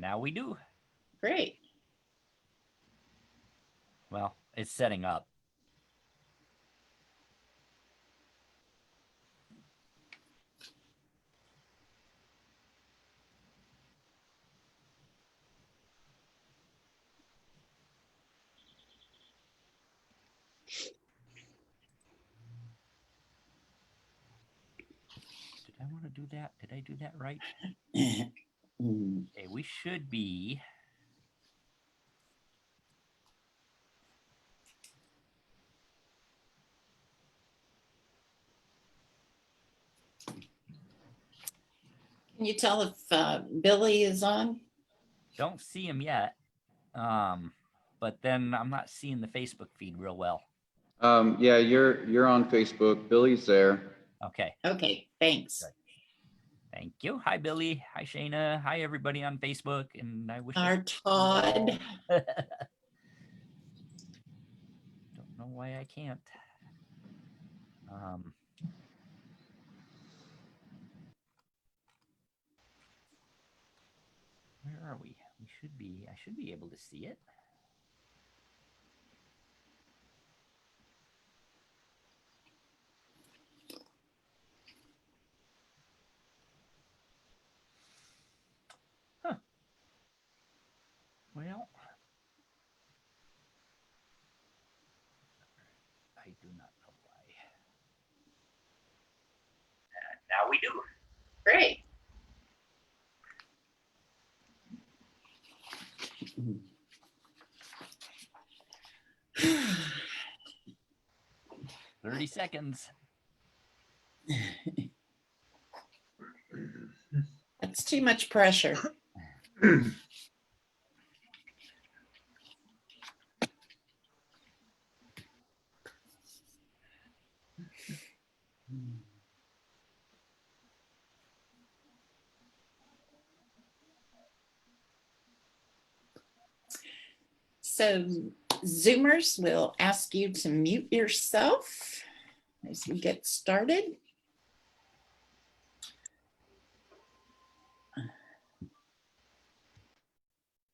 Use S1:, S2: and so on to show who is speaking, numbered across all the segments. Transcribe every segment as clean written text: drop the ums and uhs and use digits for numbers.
S1: now we do.
S2: Great.
S1: Well, it's setting up. Did I want to do that? Did I do that right? Okay, we should be.
S2: Can you tell if Billy is on?
S1: Don't see him yet. But then I'm not seeing the Facebook feed real well.
S3: Yeah, you're on Facebook. Billy's there.
S1: Okay.
S2: Okay, thanks.
S1: Good. Thank you. Hi, Billy. Hi, Shayna. Hi, everybody on Facebook. And I wish
S2: Our Todd.
S1: Don't know why I can't. Where are we? We should be. I should be able to see it. Huh. Well, I do not know why. Now we do.
S2: Great.
S1: "30 seconds.
S2: That's too much pressure. So Zoomers will ask you to mute yourself as we get started.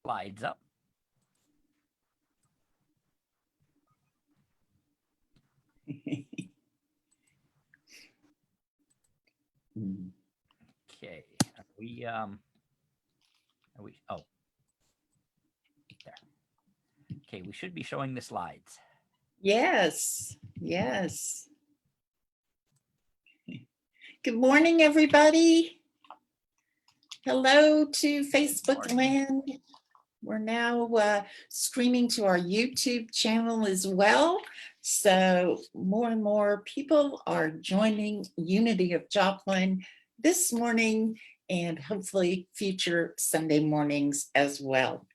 S1: Slides up. Okay. Oh. There. Okay, we should be showing the slides.
S2: Yes, yes. Good morning, everybody. Hello to Facebook land. We're now streaming to our YouTube channel as well. So more and more people are joining Unity of Joplin this morning and hopefully future Sunday mornings as well.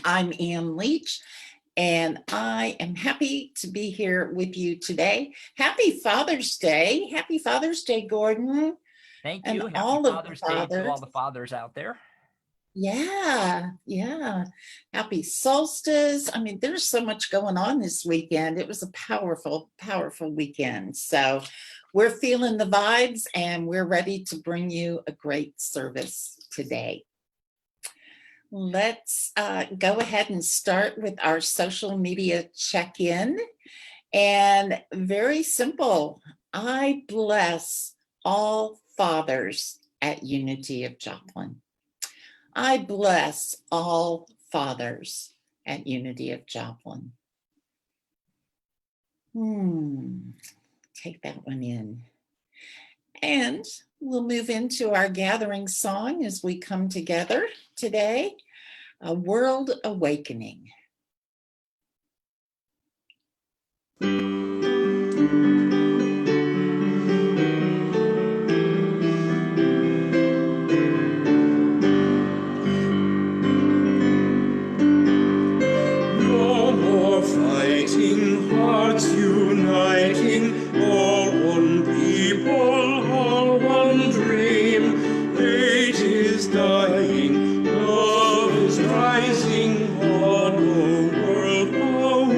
S2: I'm Ann Leach, and I am happy to be here with you today. Happy Father's Day. Happy Father's Day, Gordon.
S1: Thank you.
S2: And
S1: Happy
S2: all
S1: Father's
S2: of the
S1: Day to all
S2: fathers.
S1: the fathers out there.
S2: Yeah. Happy solstice. I mean, there's so much going on this weekend. It was a powerful, powerful weekend. So we're feeling the vibes and we're ready to bring you a great service today. Let's go ahead and start with our social media check-in. And very simple, I bless all fathers at Unity of Joplin. I bless all fathers at Unity of Joplin. Take that one in. And we'll move into our gathering song as we come together today, A World Awakening.
S4: Hearts uniting, all one people, all one dream. Hate is dying, love is rising, all the world awakening.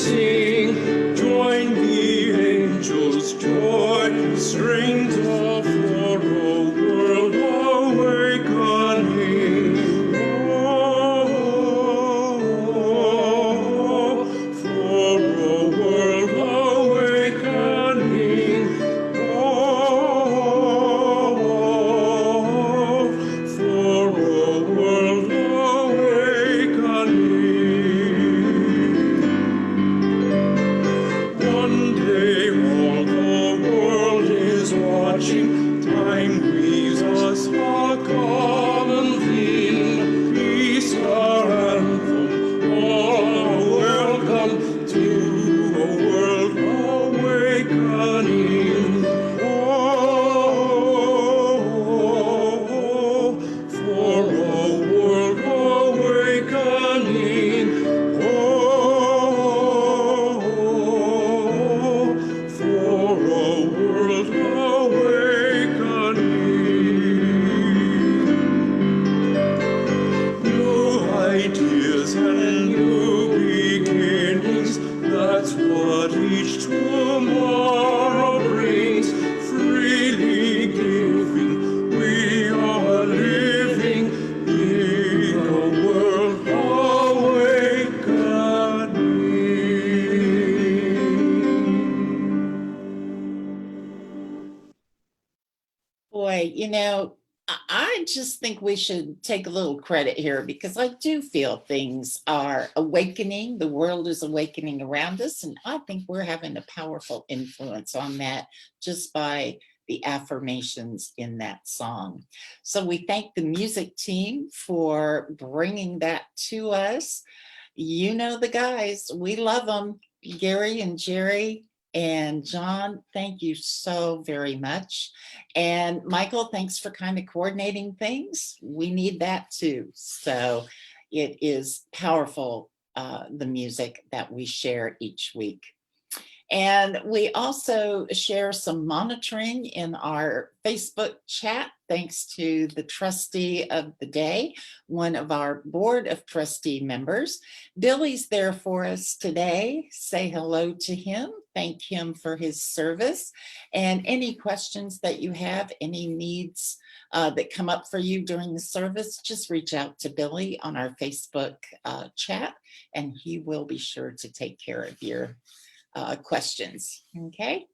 S4: sing, join the angels' joy strings of for a world awakening. Oh, for a world awakening. Oh, for a world awakening. One day all the world is watching. Time weaves us a common theme. Peace our anthem. All are welcome to a world awakening. Oh, for a world awakening. Oh, for a world awakening. New ideas and new beginnings, that's what each tomorrow brings. Freely giving, we are living in a world awakening.
S2: Boy, I just think we should take a little credit here because I do feel things are awakening. The world is awakening around us, and I think we're having a powerful influence on that just by the affirmations in that song. So we thank the music team for bringing that to us. You know the guys, we love them. Gary and Jerry and John, thank you so very much. And Michael, thanks for kind of coordinating things. We need that too. So it is powerful, the music that we share each week. And we also share some monitoring in our Facebook chat, thanks to the trustee of the day, one of our board of trustee members. Billy's there for us today. Say hello to him. Thank him for his service. And any questions that you have, any needs that come up for you during the service, just reach out to Billy on our Facebook chat, and he will be sure to take care of your questions. Okay.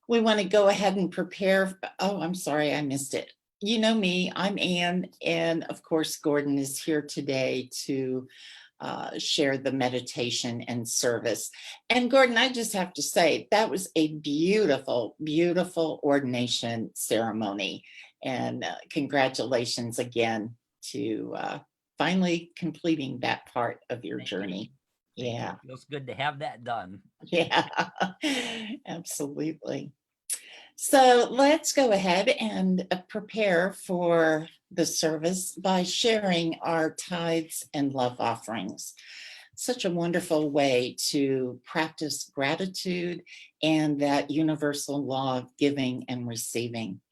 S2: We want to go ahead and prepare. Oh, I'm sorry, I missed it. You know me, I'm Ann, and of course, Gordon is here today to share the meditation and service. And Gordon, I just have to say, that was a beautiful, beautiful ordination ceremony. And congratulations again to finally completing that part of your journey. Yeah.
S1: It feels good to have that done.
S2: Yeah, absolutely. So let's go ahead and prepare for the service by sharing our tithes and love offerings. Such a wonderful way to practice gratitude and that universal law of giving and receiving.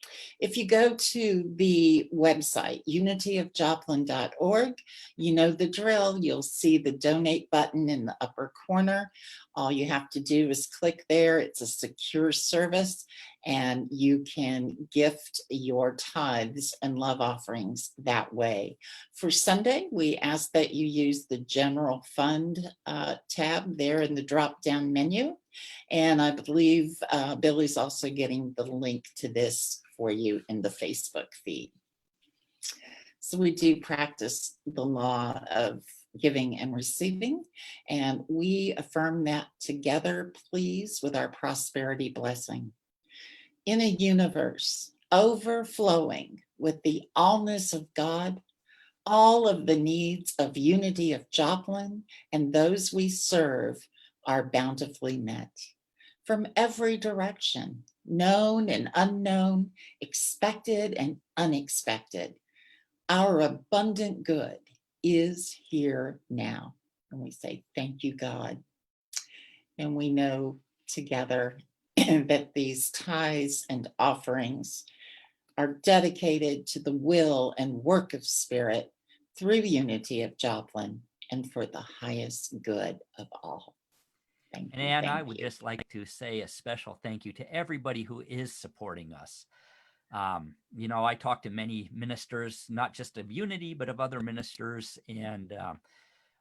S2: If you go to the website, unityofjoplin.org, you know the drill. You'll see the donate button in the upper corner. All you have to do is click there. It's a secure service, and you can gift your tithes and love offerings that way. For Sunday, we ask that you use the general fund tab there in the drop-down menu. And I believe Billy's also getting the link to this for you in the Facebook feed. So we do practice the law of giving and receiving, and we affirm that together, please, with our prosperity blessing. In a universe overflowing with the allness of God, all of the needs of Unity of Joplin and those we serve are bountifully met. From every direction, known and unknown, expected and unexpected, our abundant good is here now. And we say, thank you, God. And we know together that these tithes and offerings are dedicated to the will and work of Spirit through Unity of Joplin and for the highest good of all. Thank
S1: And
S2: you.
S1: Ann, I
S2: Thank
S1: would
S2: you.
S1: just like to say a special thank you to everybody who is supporting us. I talk to many ministers, not just of Unity, but of other ministers, and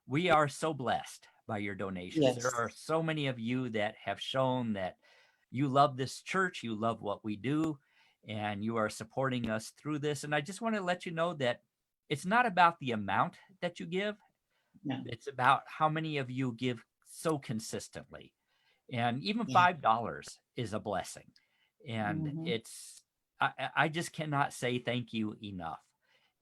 S1: we are so blessed by your donations. There
S2: Yes.
S1: are so many of you that have shown that you love this church, you love what we do, and you are supporting us through this. And I just want to let you know that it's not about the amount that you give,
S2: No.
S1: it's about how many of you give so consistently. And even
S2: Yeah.
S1: $5 is a blessing. And
S2: Mhm.
S1: I just cannot say thank you enough.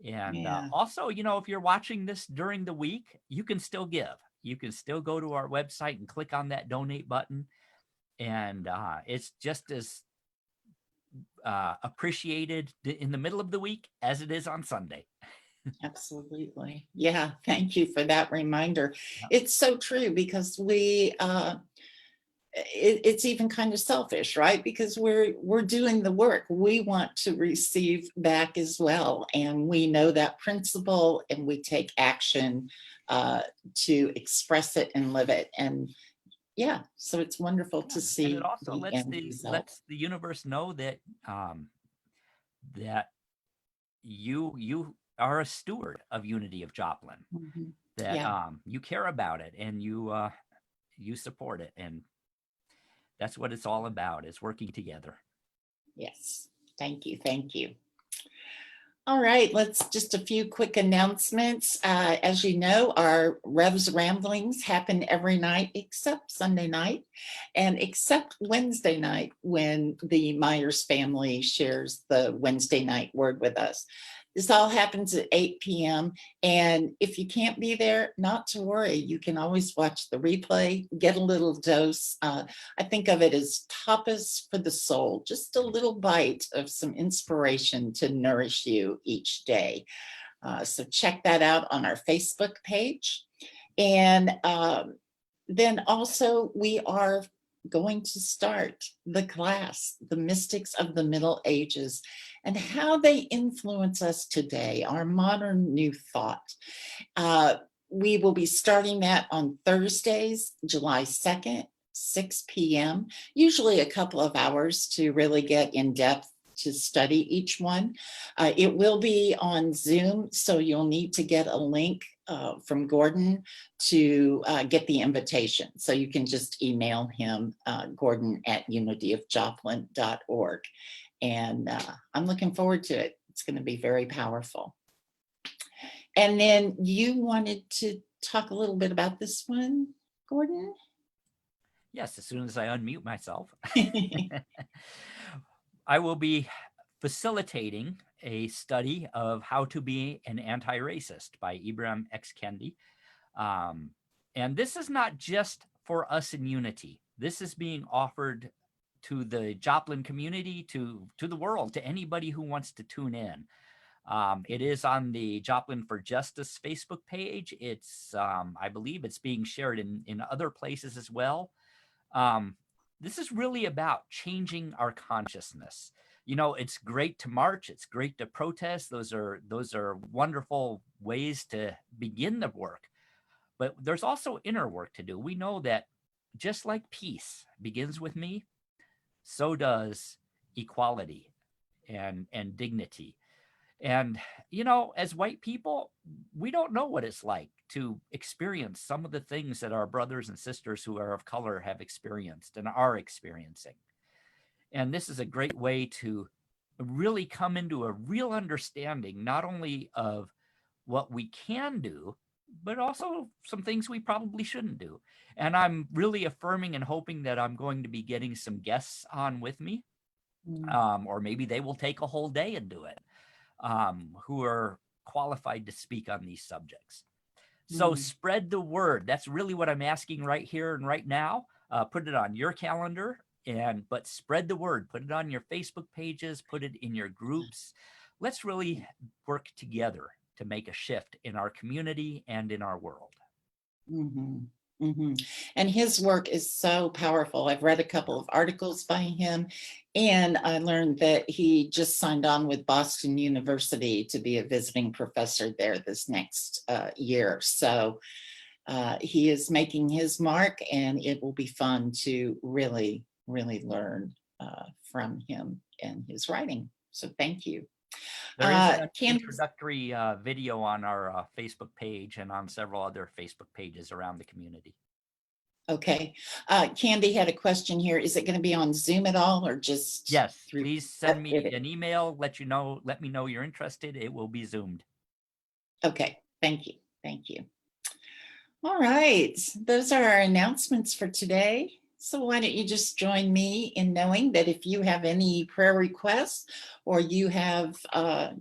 S1: And
S2: Yeah.
S1: also, if you're watching this during the week, you can still give. You can still go to our website and click on that donate button. And it's just as appreciated in the middle of the week as it is on Sunday.
S2: Absolutely. Yeah. Thank you for that reminder.
S1: Yeah.
S2: It's so true because it's even kind of selfish, right? Because we're doing the work. We want to receive back as well. And we know that principle and we take action to express it and live it. And yeah, so it's wonderful to
S1: And
S2: see
S1: it also
S2: the
S1: lets
S2: end
S1: the
S2: result.
S1: universe know that that you are a steward of Unity of Joplin,
S2: Mhm.
S1: that
S2: Yeah.
S1: you care about it and you support it, and that's what it's all about, is working together.
S2: Yes. Thank you. Thank you. All right, let's just a few quick announcements. As you know, our Revs Ramblings happen every night except Sunday night and except Wednesday night when the Myers family shares the Wednesday night word with us. This all happens at 8 p.m. And if you can't be there, not to worry. You can always watch the replay, get a little dose. I think of it as tapas for the soul, just a little bite of some inspiration to nourish you each day. So check that out on our Facebook page. And then also we are going to start the class, The Mystics of the Middle Ages, and how they influence us today, our modern new thought. We will be starting that on Thursdays, July 2nd, 6 p.m., usually a couple of hours to really get in depth to study each one. It will be on Zoom, so you'll need to get a link from Gordon to get the invitation. So you can just email him, gordon@unityofjoplin.org. And I'm looking forward to it. It's going to be very powerful. And then you wanted to talk a little bit about this one, Gordon?
S1: Yes, as soon as I unmute myself. I will be facilitating a study of How to Be an Anti-Racist by Ibram X. Kendi. And this is not just for us in Unity. This is being offered to the Joplin community, to the world, to anybody who wants to tune in. It is on the Joplin for Justice Facebook page. It's, I believe it's being shared in other places as well. This is really about changing our consciousness. It's great to march. It's great to protest. Those are wonderful ways to begin the work. But there's also inner work to do. We know that just like peace begins with me, so does equality and dignity. And, as white people, we don't know what it's like to experience some of the things that our brothers and sisters who are of color have experienced and are experiencing. And this is a great way to really come into a real understanding, not only of what we can do, but also some things we probably shouldn't do. And I'm really affirming and hoping that I'm going to be getting some guests on with me, or maybe they will take a whole day and do it, who are qualified to speak on these subjects. So spread the word. That's really what I'm asking right here and right now. Put it on your calendar, but spread the word. Put it on your Facebook pages. Put it in your groups. Let's really work together to make a shift in our community and in our world.
S2: And his work is so powerful. I've read a couple of articles by him, and I learned that he just signed on with Boston University to be a visiting professor there this next year. So he is making his mark, and it will be fun to really, really learn from him and his writing. So thank you.
S1: There is an
S2: Candace,
S1: introductory video on our Facebook page and on several other Facebook pages around the community.
S2: okay. Candy had a question here. Is it going to be on Zoom at all, or just
S1: Yes,
S2: through?
S1: please send me
S2: it-
S1: an email, let me know you're interested. It will be Zoomed.
S2: Okay, thank you. Thank you. All right, those are our announcements for today. So why don't you just join me in knowing that if you have any prayer requests, or you have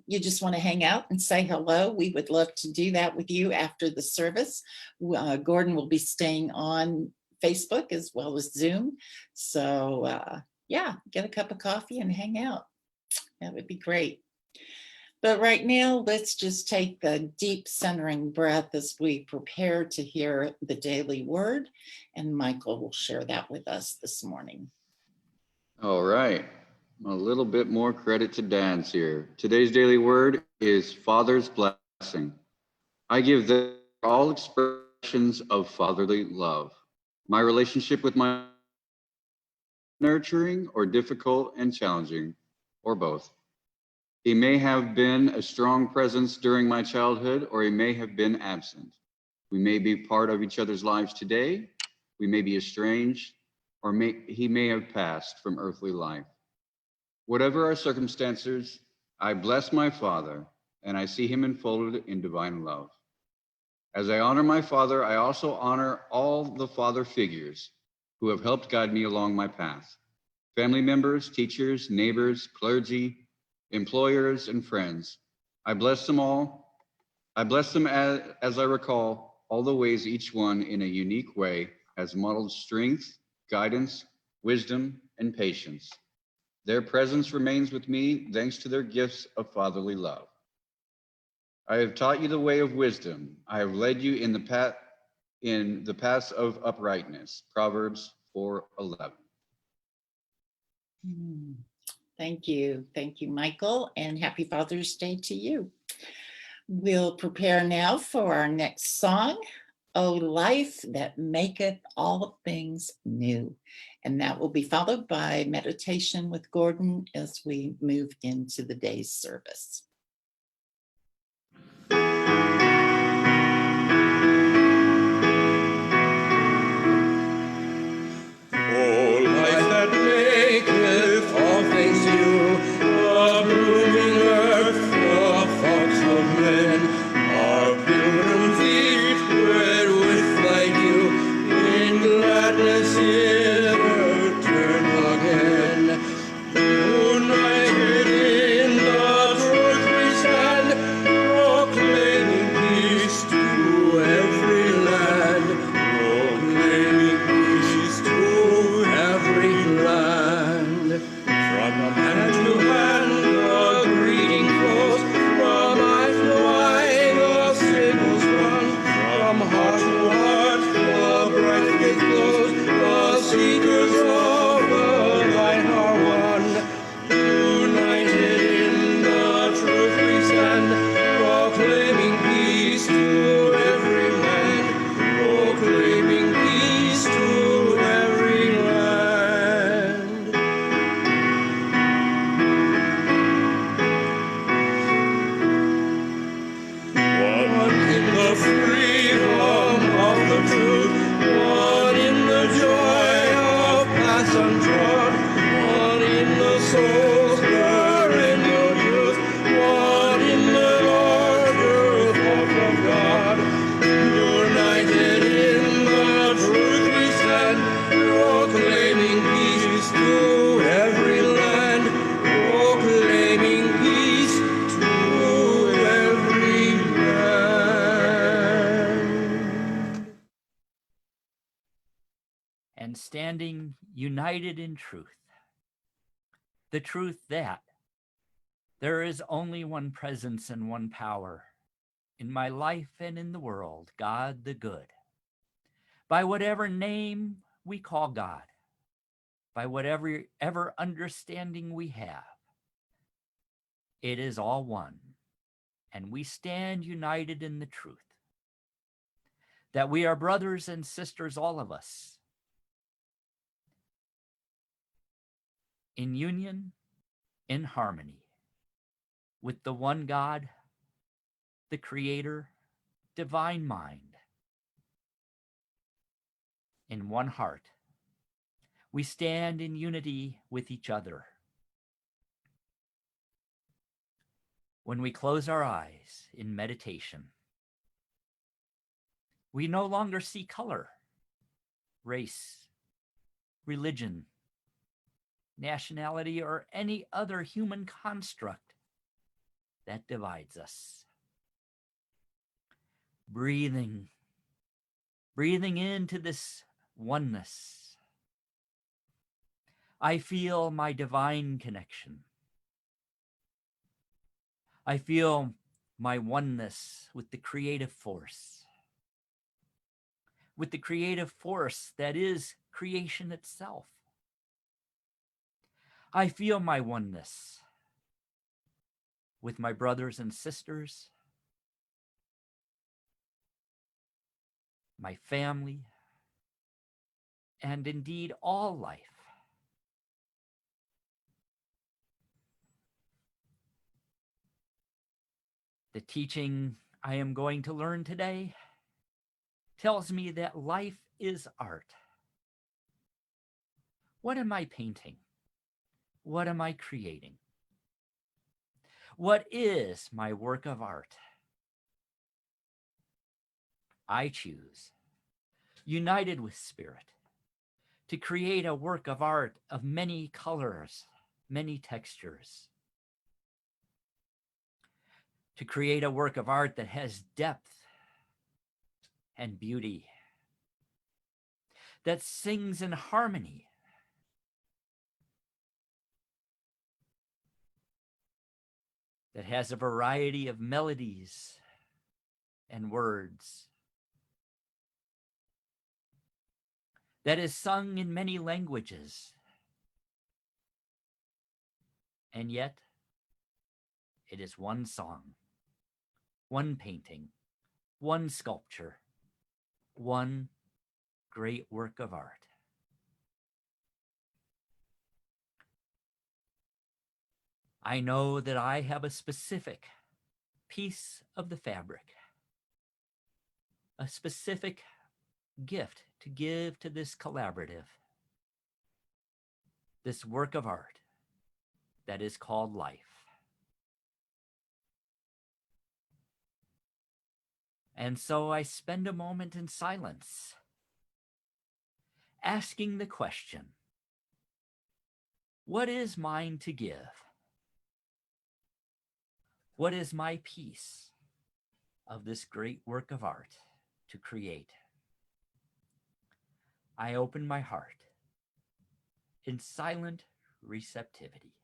S2: you just want to hang out and say hello, we would love to do that with you after the service. Gordon will be staying on Facebook as well as Zoom. So yeah, get a cup of coffee and hang out. That would be great. But right now, let's just take a deep centering breath as we prepare to hear the daily word, and Michael will share that with us this morning.
S3: All right. A little bit more credit to Dan's here. Today's daily word is Father's blessing. I give them all expressions of fatherly love. My relationship with my nurturing or difficult and challenging, or both. He may have been a strong presence during my childhood, or he may have been absent. We may be part of each other's lives today. We may be estranged, or he may have passed from earthly life. Whatever our circumstances, I bless my Father, and I see him enfolded in divine love. As I honor my Father, I also honor all the father figures who have helped guide me along my path. Family members, teachers, neighbors, clergy, employers, and friends. I bless them all. I bless them as I recall all the ways each one in a unique way has modeled strength, guidance, wisdom, and patience. Their presence remains with me thanks to their gifts of fatherly love. I have taught you the way of wisdom. I have led you in the paths of uprightness. Proverbs 4:11.
S2: Thank you. Thank you, Michael, and happy Father's Day to you. We'll prepare now for our next song, O Life That Maketh All Things New. And that will be followed by meditation with Gordon as we move into the day's service.
S4: O life that maketh all things new, the blooming earth, the thoughts of men, our pilgrim feet wed with thy dew, in gladness hither turn again. United in the truth we stand, proclaiming peace to every land, proclaiming peace to every land. From hand to hand the greeting flows, from eye to eye the signals run, from heart to heart the bright faith glows, the seekers of the light are one. United in the truth we stand, proclaiming peace to every land, proclaiming peace to every land. One in the freedom of the truth, one in the joy of paths untrod, one in the soul's perennial youth, one in the larger thought of God. United in the truth we stand, proclaiming peace to every land, proclaiming peace to every land.
S1: And standing united in truth. The truth that there is only one presence and one power in my life and in the world, God the good. By whatever name we call God, by whatever understanding we have, it is all one, and we stand united in the truth. that we are brothers and sisters, all of us, in union, in harmony with the one God, the Creator, divine mind. In one heart, we stand in unity with each other. When we close our eyes in meditation, we no longer see color, race, religion, nationality, or any other human construct that divides us. Breathing into this oneness, I feel my divine connection. I feel my oneness with the creative force, that is creation itself. I feel my oneness with my brothers and sisters, my family, and indeed all life. The teaching I am going to learn today tells me that life is art. What am I painting? What am I creating? What is my work of art? I choose, united with Spirit, to create a work of art of many colors, many textures. To create a work of art that has depth and beauty, that sings in harmony, that has a variety of melodies and words, that is sung in many languages, and yet it is one song, one painting, one sculpture, one great work of art. I know that I have a specific piece of the fabric, a specific gift to give to this collaborative, this work of art that is called life. And so I spend a moment in silence, asking the question, what is mine to give? What is my piece of this great work of art to create? I open my heart in silent receptivity.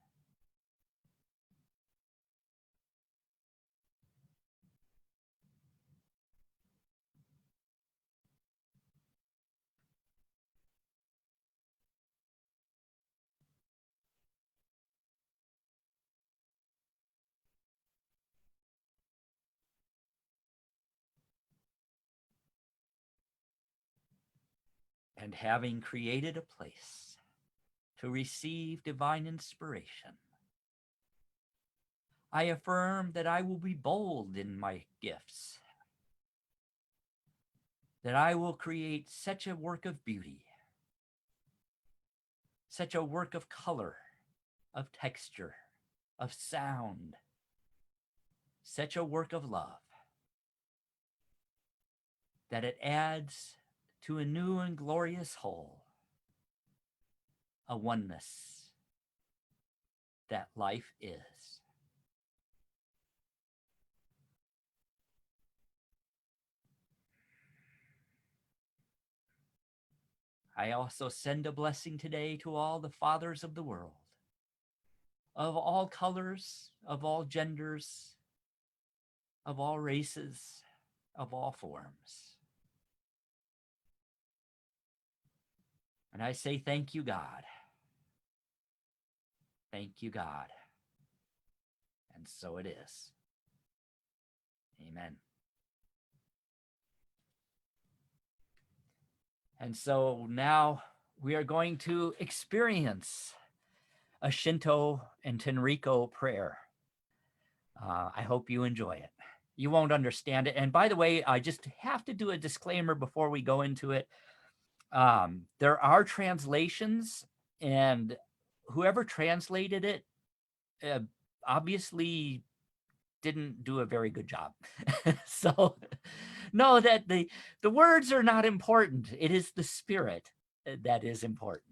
S1: And having created a place to receive divine inspiration, I affirm that I will be bold in my gifts, that I will create such a work of beauty, such a work of color, of texture, of sound, such a work of love, that it adds to a new and glorious whole, a oneness that life is. I also send a blessing today to all the fathers of the world, of all colors, of all genders, of all races, of all forms. And I say, thank you, God. Thank you, God. And so it is. Amen. And so now we are going to experience a Shinto and Tenrikyo prayer. I hope you enjoy it. You won't understand it. And by the way, I just have to do a disclaimer before we go into it. There are translations, and whoever translated it obviously didn't do a very good job. So know that the words are not important. It is the spirit that is important.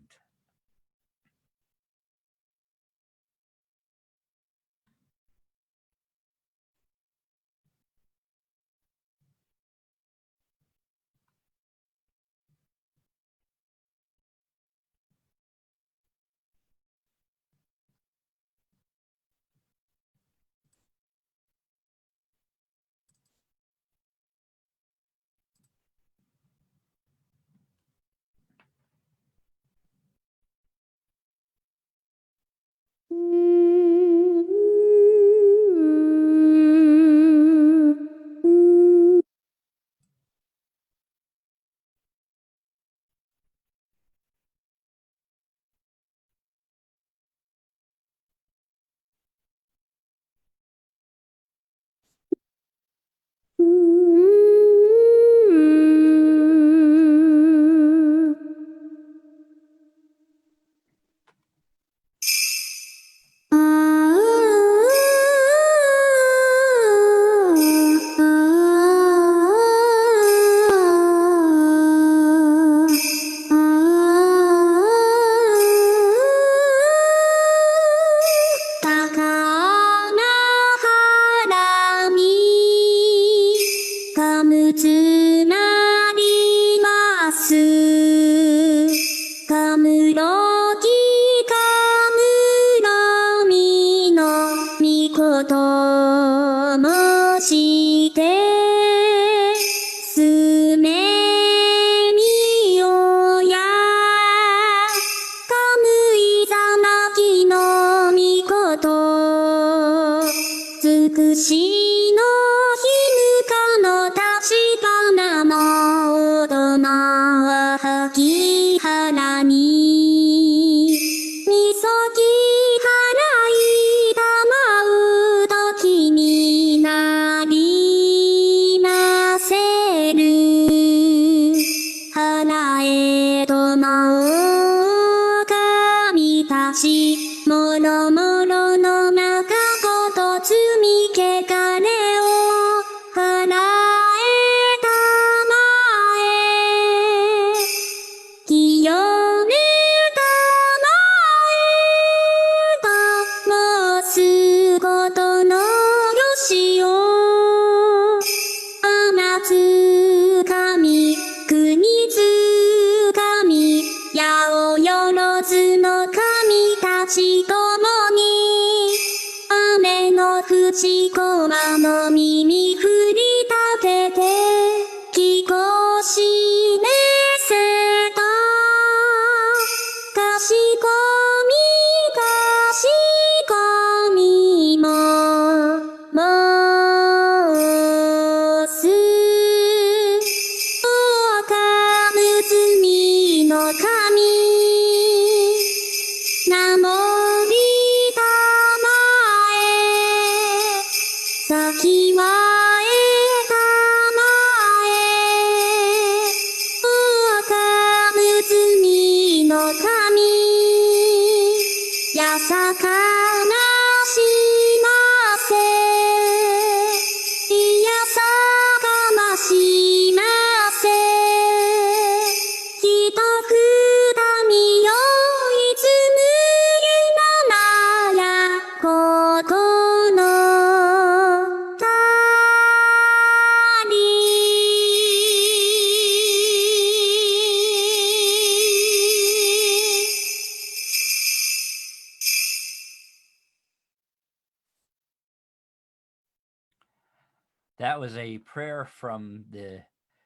S1: That was a prayer from the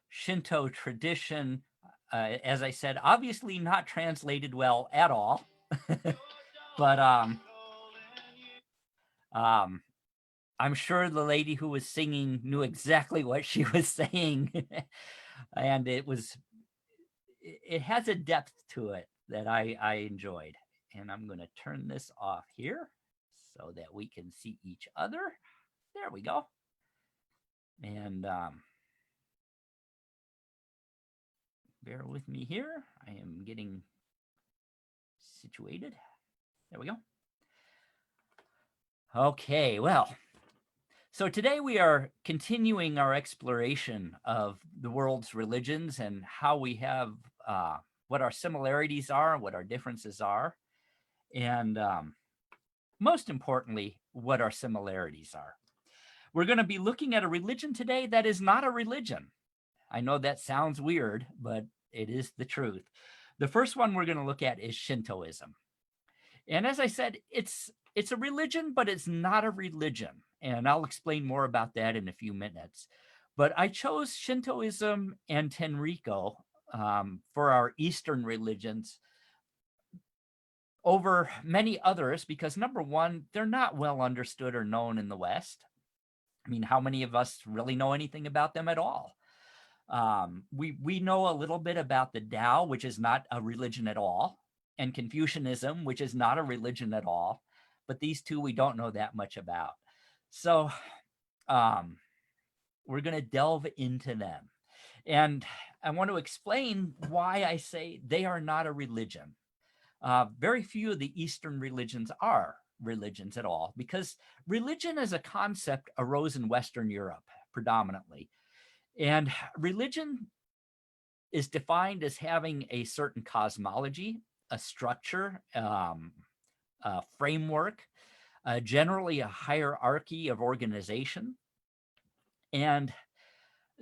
S1: Shinto tradition. As I said, obviously not translated well at all. But I'm sure the lady who was singing knew exactly what she was saying. And it was it has a depth to it that I enjoyed. And I'm going to turn this off here so that we can see each other. There we go. And bear with me here. I am getting situated. There we go. Okay, well, so today we are continuing our exploration of the world's religions and how we have, what our similarities are, what our differences are, and most importantly, what our similarities are. We're going to be looking at a religion today that is not a religion. I know that sounds weird, but it is the truth. The first one we're going to look at is Shintoism. And as I said, it's a religion, but it's not a religion. And I'll explain more about that in a few minutes. But I chose Shintoism and Tenrikyo for our Eastern religions over many others because, number one, they're not well understood or known in the West. I mean, how many of us really know anything about them at all? We know a little bit about the Tao, which is not a religion at all, and Confucianism, which is not a religion at all. But these two we don't know that much about. So we're going to delve into them. And I want to explain why I say they are not a religion. Very few of the Eastern religions are religions at all, because religion as a concept arose in Western Europe predominantly. And religion is defined as having a certain cosmology, a structure, a framework, generally a hierarchy of organization. And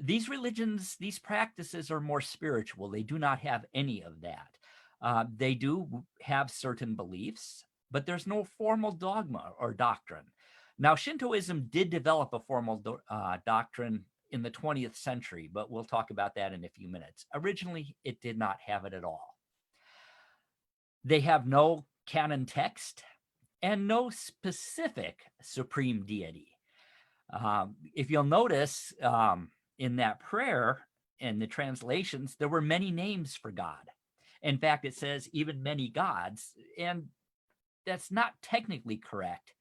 S1: these religions, these practices are more spiritual. They do not have any of that. They do have certain beliefs, but there's no formal dogma or doctrine. Now, Shintoism did develop a formal doctrine in the 20th century, but we'll talk about that in a few minutes. Originally, it did not have it at all. They have no canon text and no specific supreme deity. If you'll notice in that prayer and the translations, there were many names for God. In fact, it says even many gods, and that's not technically correct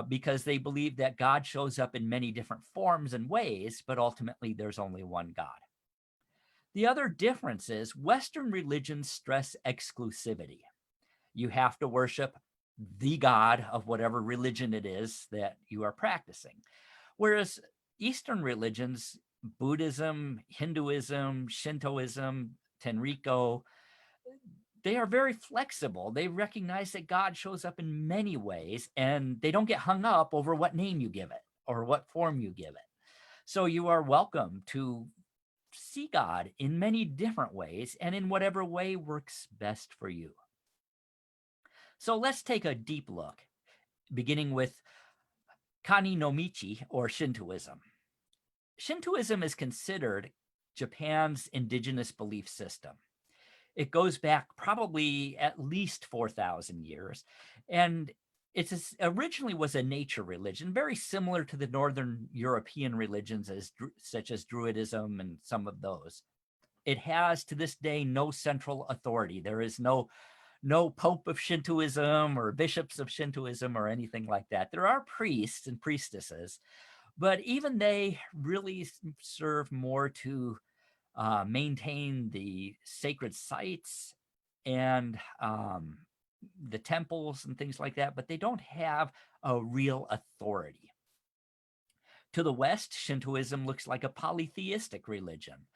S1: because they believe that God shows up in many different forms and ways, but ultimately there's only one God. The other difference is Western religions stress exclusivity. You have to worship the God of whatever religion it is that you are practicing. Whereas Eastern religions, Buddhism, Hinduism, Shintoism, Tenrikyo, they are very flexible. They recognize that God shows up in many ways, and they don't get hung up over what name you give it or what form you give it. So you are welcome to see God in many different ways and in whatever way works best for you. So let's take a deep look, beginning with Kani no Michi, or Shintoism. Shintoism is considered Japan's indigenous belief system. It goes back probably at least 4,000 years, and it originally was a nature religion, very similar to the Northern European religions such as Druidism and some of those. It has, to this day, no central authority. There is no Pope of Shintoism or bishops of Shintoism or anything like that. There are priests and priestesses, but even they really serve more to maintain the sacred sites and the temples and things like that, but they don't have a real authority. To the West, Shintoism looks like a polytheistic religion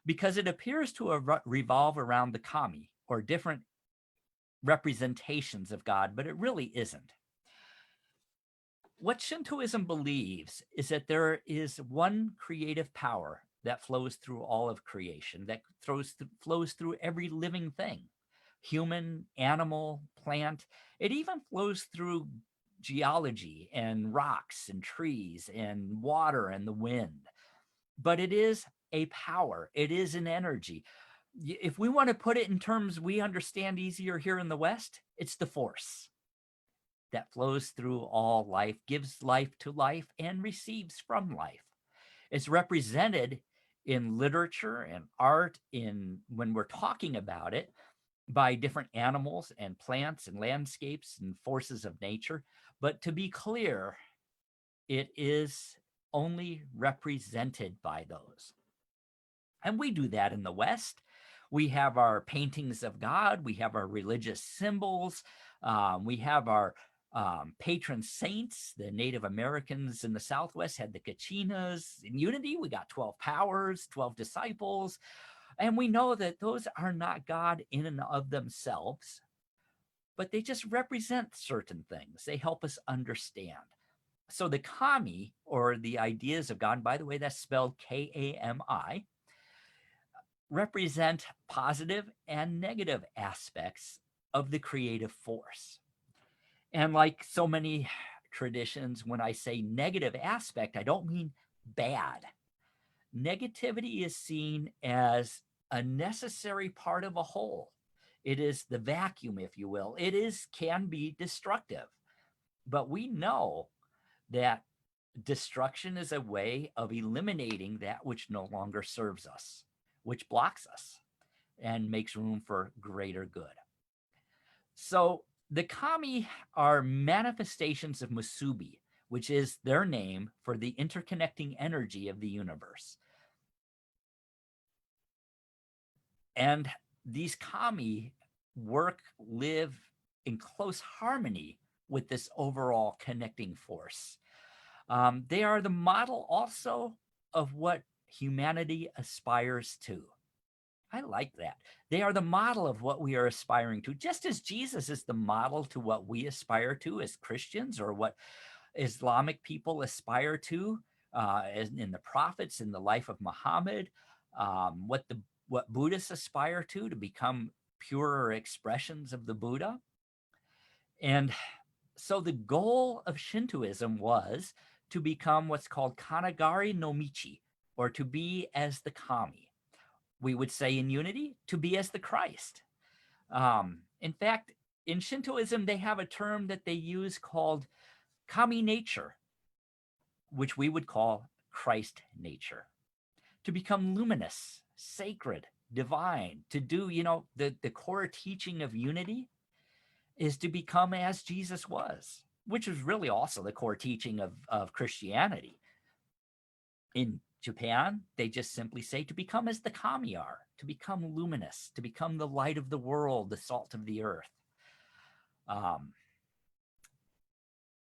S1: because it appears to revolve around the kami, or different representations of God, but it really isn't. What Shintoism believes is that there is one creative power that flows through all of creation, that flows through every living thing, human, animal, plant. It even flows through geology and rocks and trees and water and the wind. But it is a power. It is an energy. If we want to put it in terms we understand easier here in the West, it's the force that flows through all life, gives life to life, and receives from life. It's represented in literature and art, when we're talking about it, by different animals and plants and landscapes and forces of nature. But to be clear, it is only represented by those. And we do that in the West. We have our paintings of God. We have our religious symbols. We have our patron saints. The Native Americans in the Southwest had the Kachinas. In Unity, we got 12 powers, 12 disciples. And we know that those are not God in and of themselves, but they just represent certain things. They help us understand. So the kami, or the ideas of God, and by the way, that's spelled Kami, represent positive and negative aspects of the creative force. And like so many traditions, when I say negative aspect, I don't mean bad. Negativity is seen as a necessary part of a whole. It is the vacuum, if you will. Can be destructive. But we know that destruction is a way of eliminating that which no longer serves us, which blocks us and makes room for greater good. So the kami are manifestations of musubi, which is their name for the interconnecting energy of the universe. And these kami live in close harmony with this overall connecting force. They are the model also of what humanity aspires to. I like that. They are the model of what we are aspiring to, just as Jesus is the model to what we aspire to as Christians, or what Islamic people aspire to in the prophets, in the life of Muhammad, what Buddhists aspire to become purer expressions of the Buddha. And so the goal of Shintoism was to become what's called Kanagari no Michi, or to be as the kami. We would say in Unity, to be as the Christ. In fact, in Shintoism, they have a term that they use called kami nature, which we would call Christ nature. To become luminous, sacred, divine, to do, the core teaching of Unity is to become as Jesus was, which is really also the core teaching of Christianity. In Japan, they just simply say to become as the kami are, to become luminous, to become the light of the world, the salt of the earth.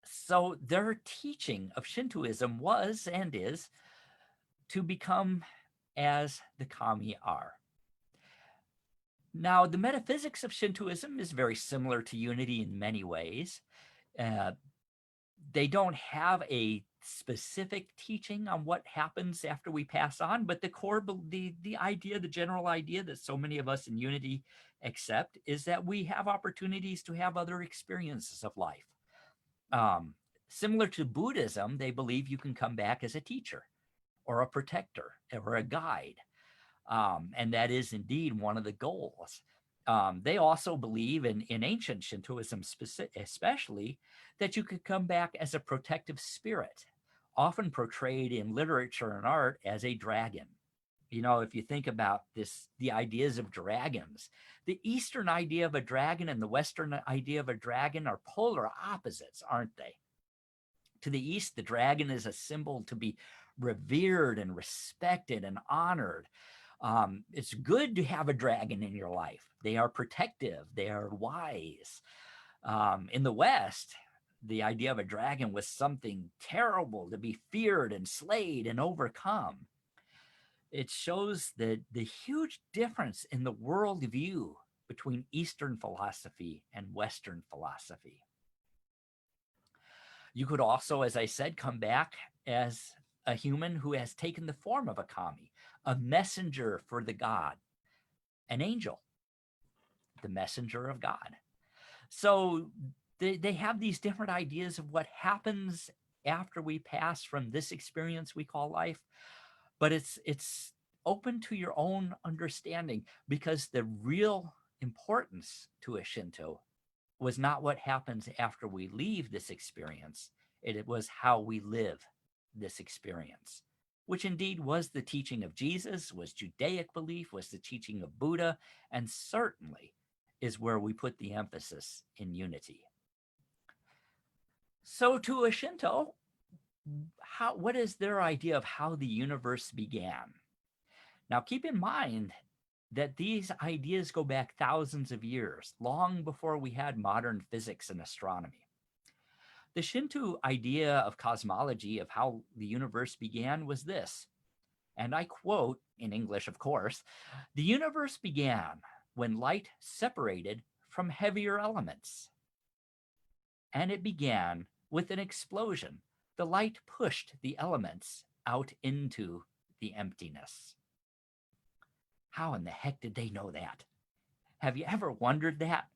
S1: So their teaching of Shintoism was and is to become as the kami are. Now, the metaphysics of Shintoism is very similar to Unity in many ways. They don't have a specific teaching on what happens after we pass on, but the core, the idea, the general idea that so many of us in Unity accept is that we have opportunities to have other experiences of life. Similar to Buddhism, they believe you can come back as a teacher or a protector or a guide. And that is indeed one of the goals. They also believe in ancient Shintoism especially, that you could come back as a protective spirit, often portrayed in literature and art as a dragon. If you think about the ideas of dragons, the Eastern idea of a dragon and the Western idea of a dragon are polar opposites, aren't they? To the East, the dragon is a symbol to be revered and respected and honored. It's good to have a dragon in your life. They are protective. They are wise. In the West, the idea of a dragon was something terrible to be feared and slayed and overcome. It shows the huge difference in the worldview between Eastern philosophy and Western philosophy. You could also, as I said, come back as a human who has taken the form of a kami, a messenger for the god, an angel, the messenger of God. So they have these different ideas of what happens after we pass from this experience we call life, but it's open to your own understanding, because the real importance to a Shinto was not what happens after we leave this experience. It was how we live this experience. which indeed was the teaching of Jesus, was Judaic belief, was the teaching of Buddha, and certainly is where we put the emphasis in unity. So to a Shinto, what is their idea of how the universe began? Now, keep in mind that these ideas go back thousands of years, long before we had modern physics and astronomy. The Shinto idea of cosmology, of how the universe began, was this, and I quote in English, of course, "The universe began when light separated from heavier elements. And it began with an explosion. The light pushed the elements out into the emptiness." How in the heck did they know that? Have you ever wondered that?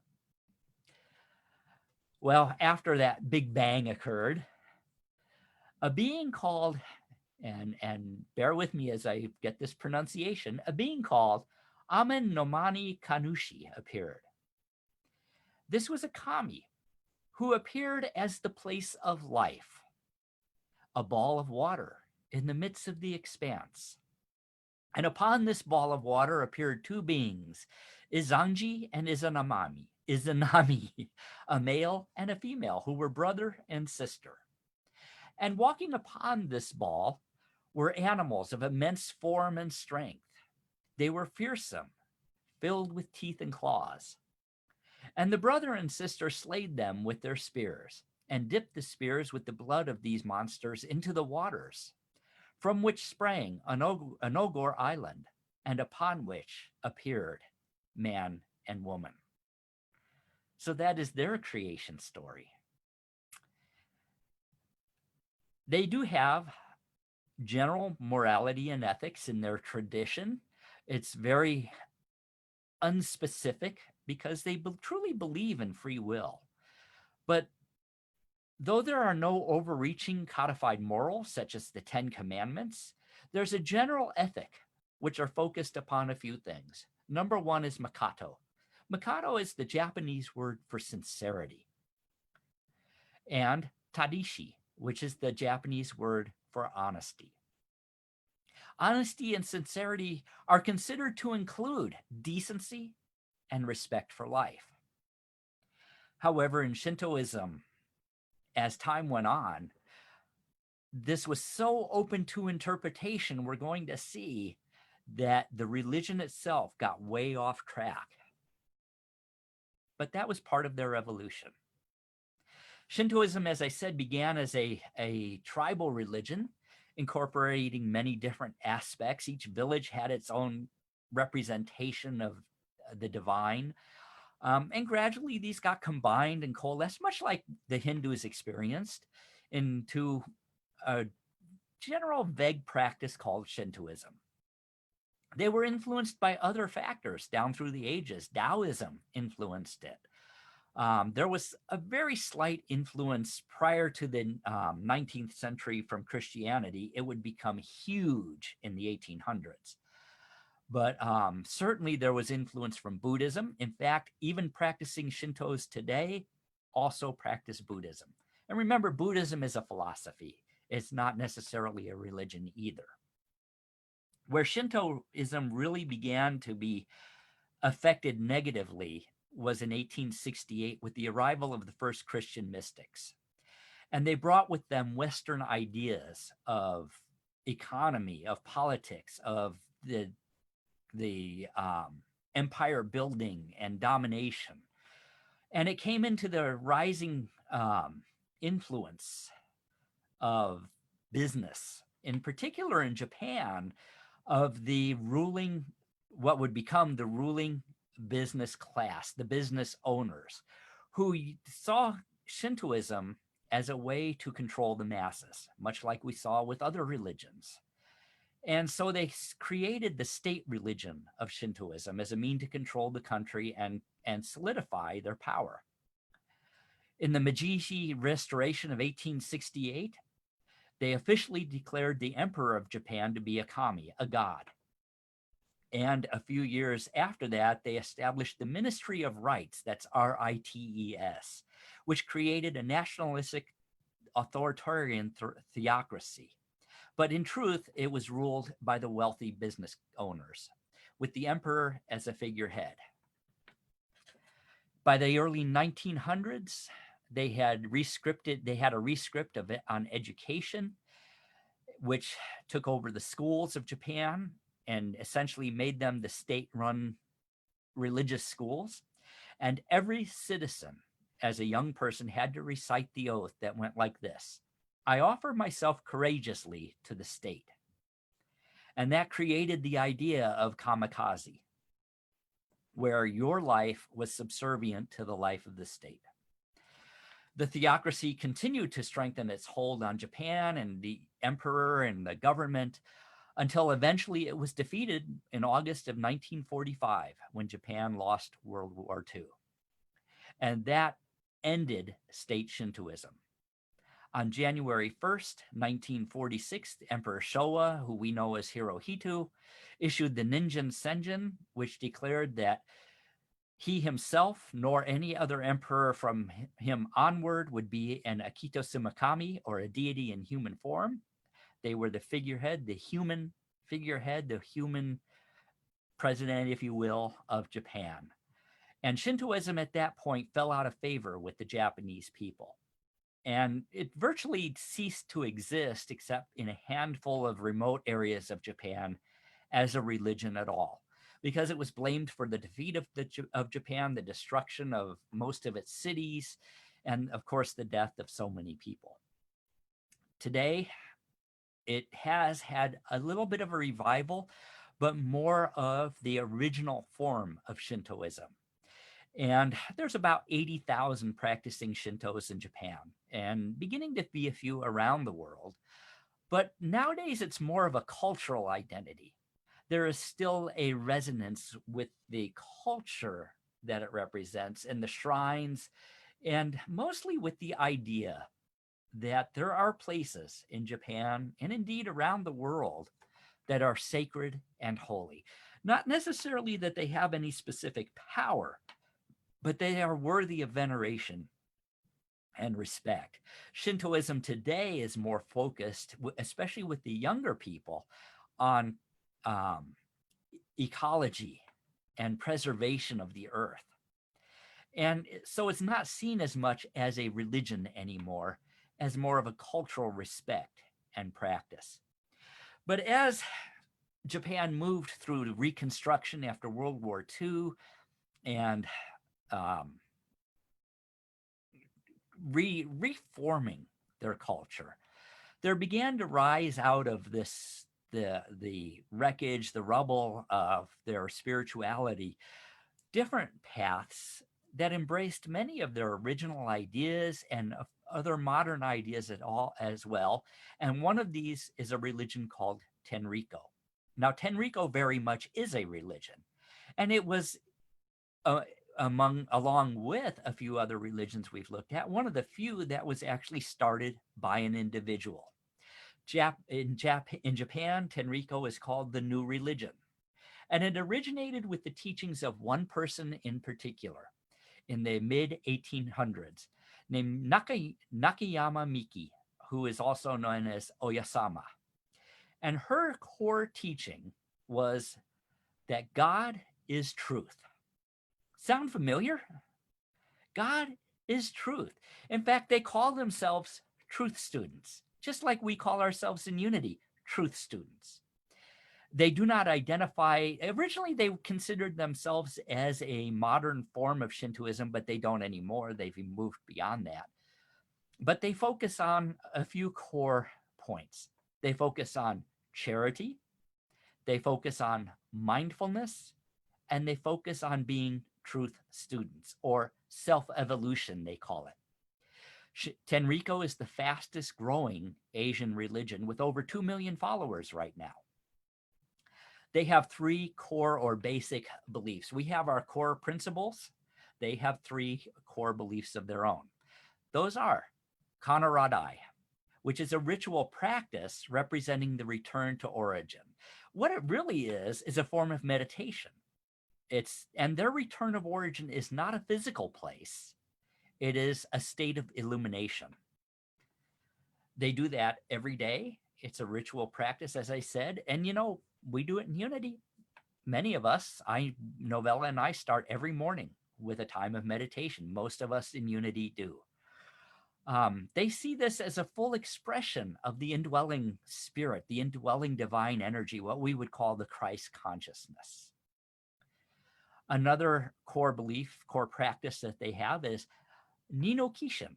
S1: Well, after that Big Bang occurred, a being called, and bear with me as I get this pronunciation, a being called Amen no Mani Kanushi appeared. This was a kami who appeared as the place of life, a ball of water in the midst of the expanse. And upon this ball of water appeared two beings, Izanji and Izanami, a male and a female, who were brother and sister. And walking upon this ball were animals of immense form and strength. They were fearsome, filled with teeth and claws. And the brother and sister slayed them with their spears, and dipped the spears with the blood of these monsters into the waters, from which sprang Onogor Island, and upon which appeared man and woman. So that is their creation story. They do have general morality and ethics in their tradition. It's very unspecific because they truly believe in free will. But though there are no overreaching codified morals, such as the Ten Commandments, there's a general ethic which are focused upon a few things. Number one is makato. Makato is the Japanese word for sincerity. And tadishi, which is the Japanese word for honesty. Honesty and sincerity are considered to include decency and respect for life. However, in Shintoism, as time went on, this was so open to interpretation, we're going to see that the religion itself got way off track. But that was part of their evolution. Shintoism, as I said, began as a tribal religion, incorporating many different aspects. Each village had its own representation of the divine. And gradually these got combined and coalesced, much like the Hindus experienced, into a general vague practice called Shintoism. They were influenced by other factors down through the ages. Taoism influenced it. There was a very slight influence prior to the 19th century from Christianity. It would become huge in the 1800s. But certainly there was influence from Buddhism. In fact, even practicing Shintos today also practice Buddhism. And remember, Buddhism is a philosophy. It's not necessarily a religion either. Where Shintoism really began to be affected negatively was in 1868 with the arrival of the first Christian mystics. And they brought with them Western ideas of economy, of politics, of the empire building and domination. And it came into the rising influence of business, in particular in Japan, of the ruling, what would become the ruling business class, the business owners, who saw Shintoism as a way to control the masses, much like we saw with other religions. And so they created the state religion of Shintoism as a means to control the country and solidify their power. In the Meiji Restoration of 1868, they officially declared the emperor of Japan to be a kami, a god. And a few years after that, they established the Ministry of Rights, that's RITES, which created a nationalistic authoritarian theocracy. But in truth, it was ruled by the wealthy business owners, with the emperor as a figurehead. By the early 1900s, they had a rescript of it on education, which took over the schools of Japan and essentially made them the state-run religious schools. And every citizen, as a young person, had to recite the oath that went like this: I offer myself courageously to the state. And that created the idea of kamikaze, where your life was subservient to the life of the state. The theocracy continued to strengthen its hold on Japan and the emperor and the government until eventually it was defeated in August of 1945 when Japan lost World War II. And that ended state Shintoism. On January 1st, 1946, Emperor Showa, who we know as Hirohito, issued the Ningen Senjin, which declared that he himself nor any other emperor from him onward would be an Akito Sumakami, or a deity in human form. They were the figurehead, the human president, if you will, of Japan. And Shintoism at that point fell out of favor with the Japanese people. And it virtually ceased to exist except in a handful of remote areas of Japan as a religion at all, because it was blamed for the defeat of Japan, the destruction of most of its cities, and of course, the death of so many people. Today, it has had a little bit of a revival, but more of the original form of Shintoism. And there's about 80,000 practicing Shintos in Japan, and beginning to be a few around the world. But nowadays, it's more of a cultural identity. There is still a resonance with the culture that it represents and the shrines, and mostly with the idea that there are places in Japan and indeed around the world that are sacred and holy. Not necessarily that they have any specific power, but they are worthy of veneration and respect. Shintoism today is more focused, especially with the younger people, on ecology and preservation of the earth. And so it's not seen as much as a religion anymore, as more of a cultural respect and practice. But as Japan moved through reconstruction after World War II and reforming their culture, there began to rise out of this the wreckage, the rubble of their spirituality, different paths that embraced many of their original ideas and other modern ideas as well. And one of these is a religion called Tenrikyo. Now, Tenrikyo very much is a religion, and it was along with a few other religions we've looked at, one of the few that was actually started by an individual. In Japan, Tenrikyo is called the new religion, and it originated with the teachings of one person in particular in the mid-1800s named Nakayama Miki, who is also known as Oyasama. And her core teaching was that God is truth. Sound familiar? God is truth. In fact, they call themselves truth students, just like we call ourselves in Unity, truth students. They do not identify, originally they considered themselves as a modern form of Shintoism, but they don't anymore. They've moved beyond that. But they focus on a few core points. They focus on charity, they focus on mindfulness, and they focus on being truth students, or self-evolution, they call it. Tenrikyo is the fastest growing Asian religion with over 2 million followers right now. They have three core or basic beliefs. We have our core principles. They have three core beliefs of their own. Those are Kanaradai, which is a ritual practice representing the return to origin. What it really is a form of meditation. And their return of origin is not a physical place. It is a state of illumination. They do that every day It's a ritual practice, as I said, and we do it in unity. Many of us, Novella and I, start every morning with a time of meditation. Most of us in unity do. They see this as a full expression of the indwelling spirit, the indwelling divine energy, what we would call the Christ consciousness. Another core belief, core practice that they have is Ninokishin,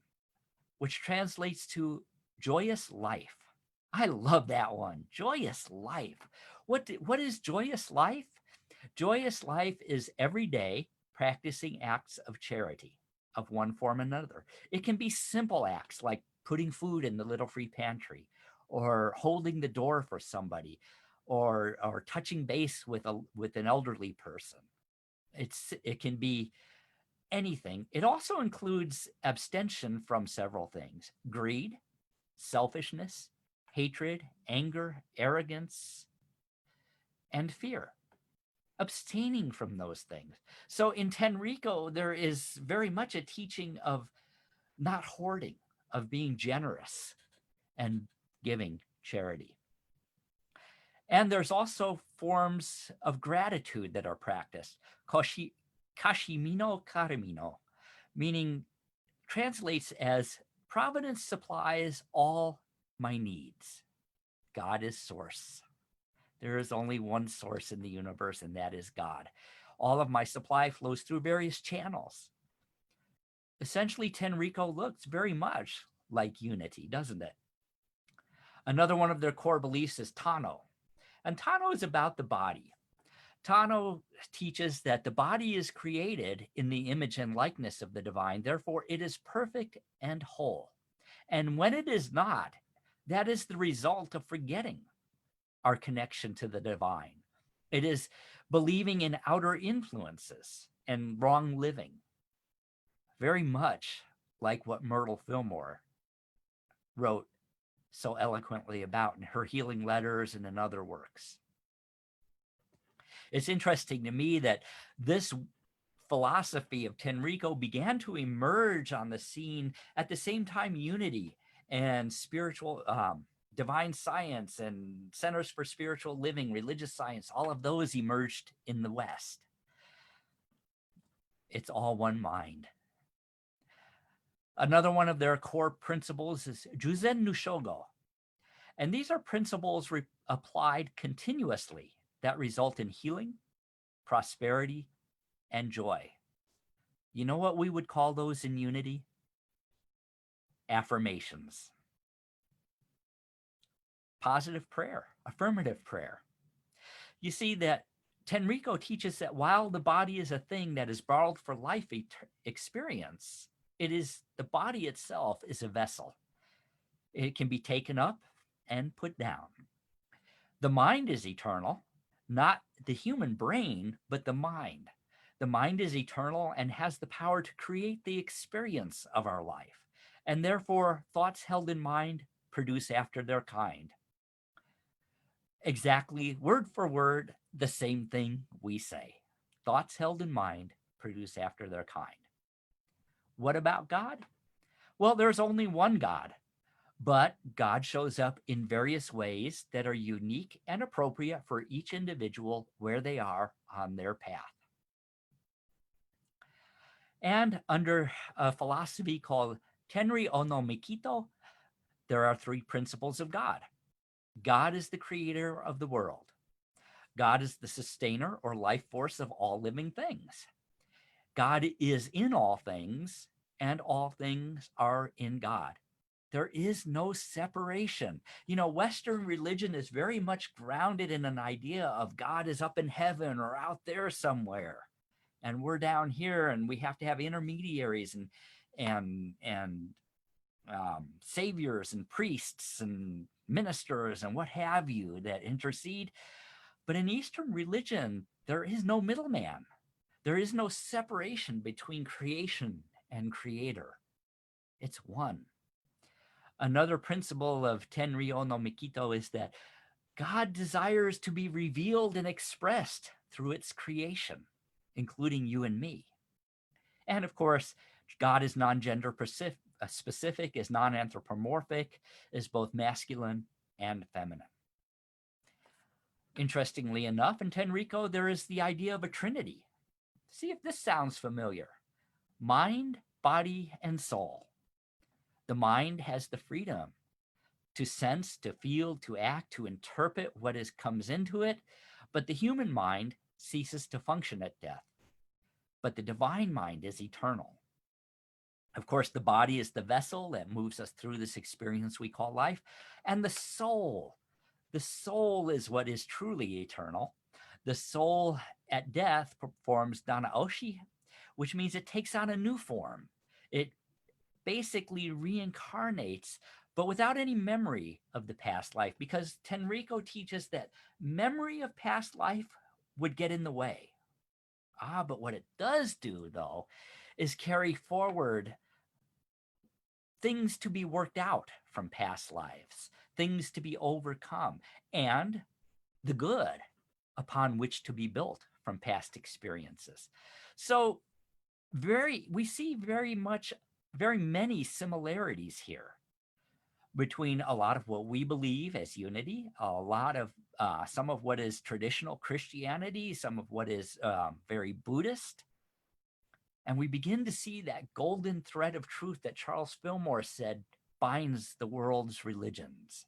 S1: which translates to joyous life. I love that one, joyous life. What is joyous life? Joyous life is every day practicing acts of charity of one form or another. It can be simple acts like putting food in the little free pantry, or holding the door for somebody, or touching base with an elderly person. It can be anything. It also includes abstention from several things: greed, selfishness, hatred, anger, arrogance, and fear. Abstaining from those things. So in Tenrikyo, there is very much a teaching of not hoarding, of being generous and giving charity. And there's also forms of gratitude that are practiced. Kashimino karimino, meaning translates as providence supplies all my needs. God is source. There is only one source in the universe, and that is God. All of my supply flows through various channels. Essentially, Tenrikyo looks very much like unity, doesn't it? Another one of their core beliefs is Tano. And Tano is about the body. Tano teaches that the body is created in the image and likeness of the divine. Therefore, it is perfect and whole. And when it is not, that is the result of forgetting our connection to the divine. It is believing in outer influences and wrong living. Very much like what Myrtle Fillmore wrote so eloquently about in her healing letters and in other works. It's interesting to me that this philosophy of Tenrikyo began to emerge on the scene at the same time unity and spiritual divine science and centers for spiritual living, religious science, all of those emerged in the West. It's all one mind. Another one of their core principles is Juzen Nushogo. And these are principles applied continuously that result in healing, prosperity, and joy. You know what we would call those in unity? Affirmations. Positive prayer, affirmative prayer. You see that Tenrikyo teaches that while the body is a thing that is borrowed for life experience, the body itself is a vessel. It can be taken up and put down. The mind is eternal, not the human brain, but the mind. The mind is eternal and has the power to create the experience of our life. And therefore, thoughts held in mind produce after their kind. Exactly, word for word, the same thing we say. Thoughts held in mind produce after their kind. What about God? Well, there's only one God, but God shows up in various ways that are unique and appropriate for each individual where they are on their path. And under a philosophy called Tenrikyo no Mikito, there are three principles of God. God is the creator of the world. God is the sustainer or life force of all living things. God is in all things, and all things are in God. There is no separation. You know, Western religion is very much grounded in an idea of God is up in heaven or out there somewhere, and we're down here, and we have to have intermediaries and saviors and priests and ministers and what have you that intercede. But in Eastern religion, there is no middleman. There is no separation between creation and creator. It's one. Another principle of Tenrikyo no Mikito is that God desires to be revealed and expressed through its creation, including you and me. And of course, God is non-gender specific, is non-anthropomorphic, is both masculine and feminine. Interestingly enough, in Tenrikyo, there is the idea of a trinity. See if this sounds familiar. Mind, body, and soul. The mind has the freedom to sense, to feel, to act, to interpret what comes into it, but the human mind ceases to function at death. But the divine mind is eternal. Of course, the body is the vessel that moves us through this experience we call life, and the soul is what is truly eternal. The soul at death performs Dana-oshi, which means it takes on a new form. It basically reincarnates, but without any memory of the past life, because Tenrikyo teaches that memory of past life would get in the way. But what it does do, though, is carry forward things to be worked out from past lives, things to be overcome, and the good upon which to be built from past experiences. So we see very many similarities here between a lot of what we believe as unity, a lot of some of what is traditional Christianity, some of what is very Buddhist. And we begin to see that golden thread of truth that Charles Fillmore said binds the world's religions.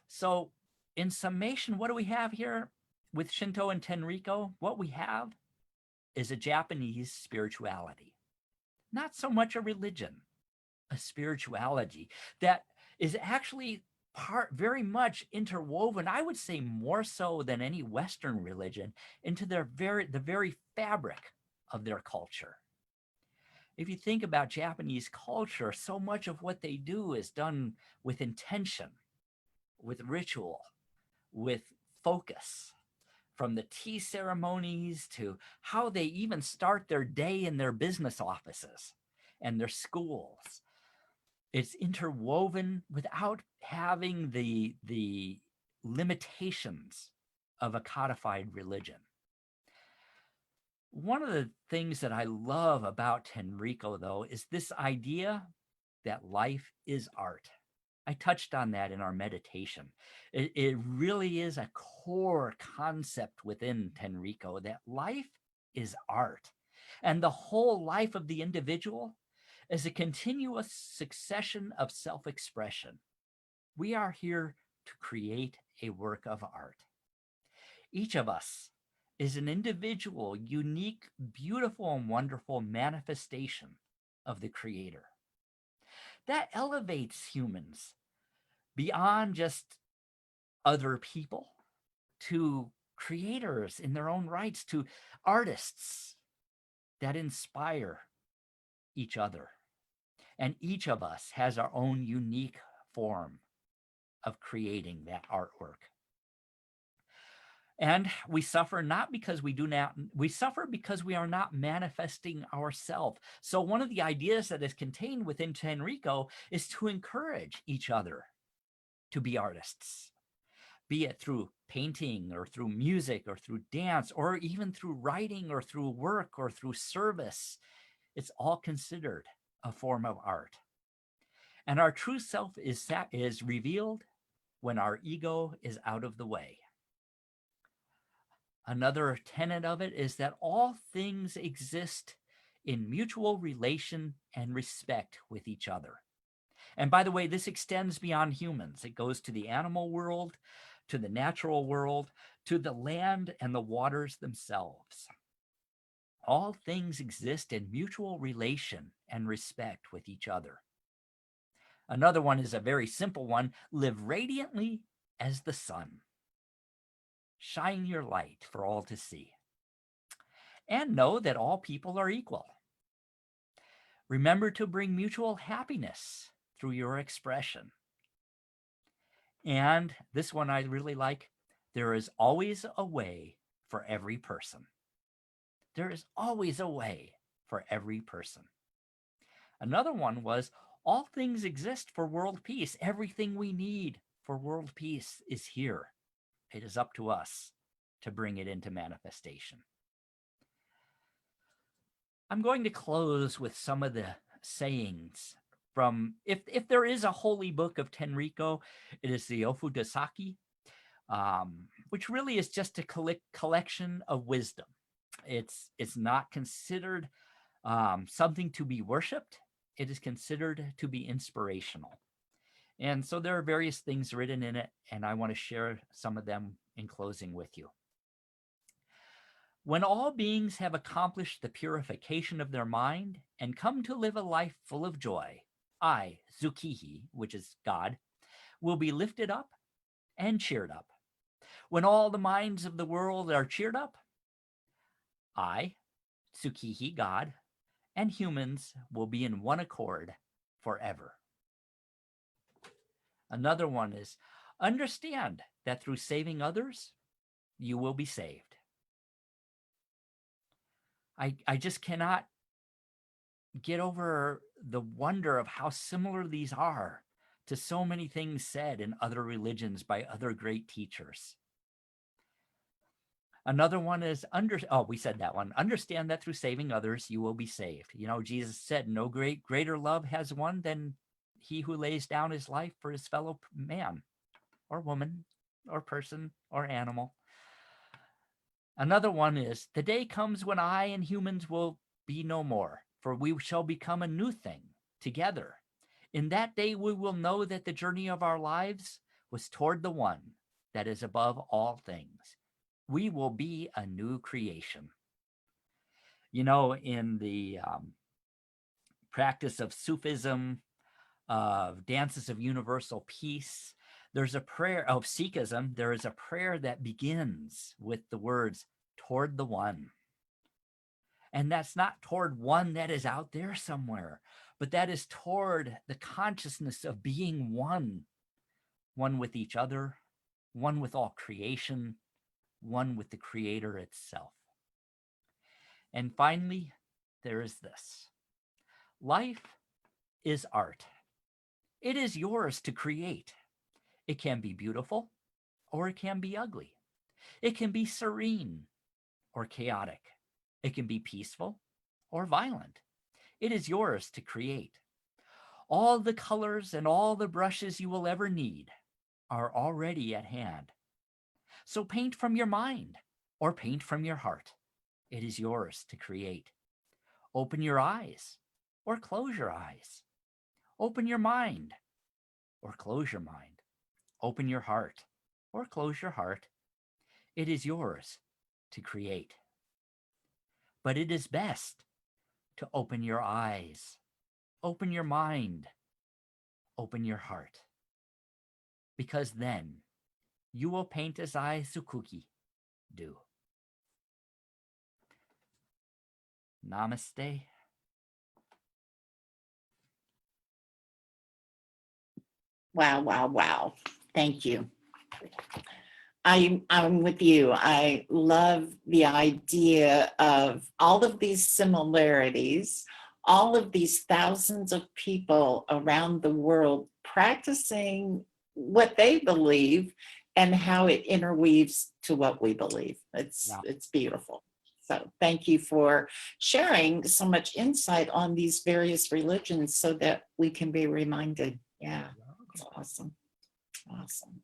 S1: So in summation, what do we have here with Shinto and Tenrikyo? What we have is a Japanese spirituality, not so much a religion, a spirituality that is actually very much interwoven, I would say more so than any Western religion, into the very fabric of their culture. If you think about Japanese culture, so much of what they do is done with intention, with ritual, with focus, from the tea ceremonies to how they even start their day in their business offices and their schools. It's interwoven without having the limitations of a codified religion. One of the things that I love about Tenrikyo, though, is this idea that life is art. I touched on that in our meditation. It really is a core concept within Tenrikyo that life is art. And the whole life of the individual is a continuous succession of self-expression. We are here to create a work of art. Each of us is an individual, unique, beautiful, and wonderful manifestation of the Creator. That elevates humans beyond just other people to creators in their own rights, to artists that inspire each other. And each of us has our own unique form of creating that artwork. And we suffer not because we suffer because we are not manifesting ourselves. So one of the ideas that is contained within Tenrikyo is to encourage each other to be artists, be it through painting or through music or through dance or even through writing or through work or through service. It's all considered a form of art. And our true self is revealed when our ego is out of the way. Another tenet of it is that all things exist in mutual relation and respect with each other. And by the way, this extends beyond humans. It goes to the animal world, to the natural world, to the land and the waters themselves. All things exist in mutual relation and respect with each other. Another one is a very simple one: live radiantly as the sun. Shine your light for all to see. And know that all people are equal. Remember to bring mutual happiness through your expression. And this one I really like: there is always a way for every person. There is always a way for every person. Another one was, all things exist for world peace. Everything we need for world peace is here. It is up to us to bring it into manifestation. I'm going to close with some of the sayings from, if there is a holy book of Tenrikyo, it is the Ofudasaki, which really is just a collection of wisdom. It's not considered something to be worshipped. It is considered to be inspirational. And so there are various things written in it, and I want to share some of them in closing with you. When all beings have accomplished the purification of their mind and come to live a life full of joy, I, Tsukihi, which is God, will be lifted up and cheered up. When all the minds of the world are cheered up, I, Tsukihi, God, and humans will be in one accord forever. Another one is, understand that through saving others, you will be saved. I just cannot get over the wonder of how similar these are to so many things said in other religions by other great teachers. Another one is, we said that one. Understand that through saving others, you will be saved. You know, Jesus said, no greater love has one than he who lays down his life for his fellow man or woman or person or animal. Another one is, the day comes when I and humans will be no more, for we shall become a new thing together. In that day, we will know that the journey of our lives was toward the one that is above all things. We will be a new creation. You know, in the practice of Sufism, of dances of universal peace, there's a prayer of Sikhism. There is a prayer that begins with the words, toward the one. And that's not toward one that is out there somewhere, but that is toward the consciousness of being one with each other, one with all creation, one with the Creator itself. And finally, there is this. Life is art. It is yours to create. It can be beautiful or it can be ugly. It can be serene or chaotic. It can be peaceful or violent. It is yours to create. All the colors and all the brushes you will ever need are already at hand. So paint from your mind or paint from your heart. It is yours to create. Open your eyes or close your eyes. Open your mind or close your mind. Open your heart or close your heart. It is yours to create. But it is best to open your eyes, open your mind, open your heart. Because then you will paint as I, Tsukuki, do. Namaste.
S2: Wow, wow, wow. Thank you. I'm with you. I love the idea of all of these similarities, all of these thousands of people around the world practicing what they believe and how it interweaves to what we believe. It's beautiful. So thank you for sharing so much insight on these various religions so that we can be reminded. Yeah, it's awesome. Awesome.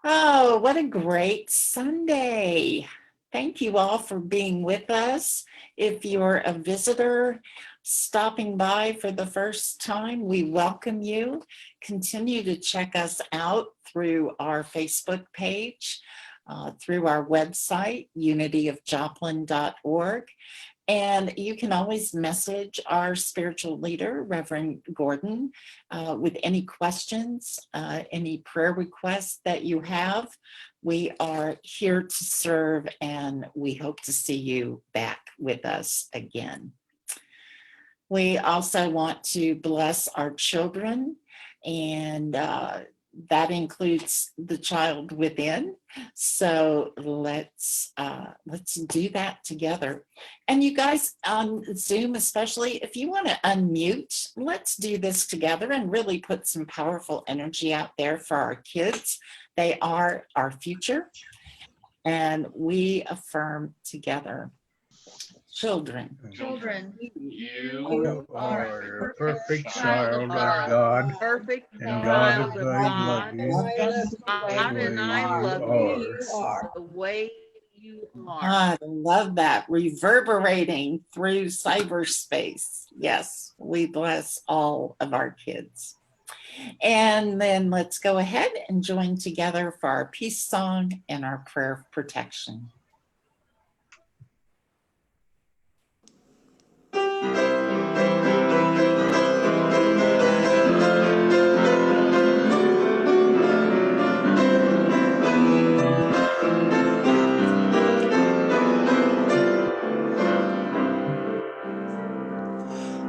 S2: Oh, what a great Sunday. Thank you all for being with us. If you're a visitor stopping by for the first time, we welcome you. Continue to check us out through our Facebook page, through our website, unityofjoplin.org. And you can always message our spiritual leader, Reverend Gordon, with any questions, any prayer requests that you have. We are here to serve, and we hope to see you back with us again. We also want to bless our children, and that includes the child within. So let's do that together. And you guys on Zoom, especially, if you want to unmute, let's do this together and really put some powerful energy out there for our kids. They are our future, and we affirm together. children.
S5: Children,
S6: You are a perfect child of God,
S7: Perfect
S6: and God
S7: child
S6: is
S7: of
S6: I
S7: God.
S6: love you
S7: God and I love you the way you are.
S2: I love that, reverberating through cyberspace. Yes, we bless all of our kids. And then let's go ahead and join together for our peace song and our prayer of protection.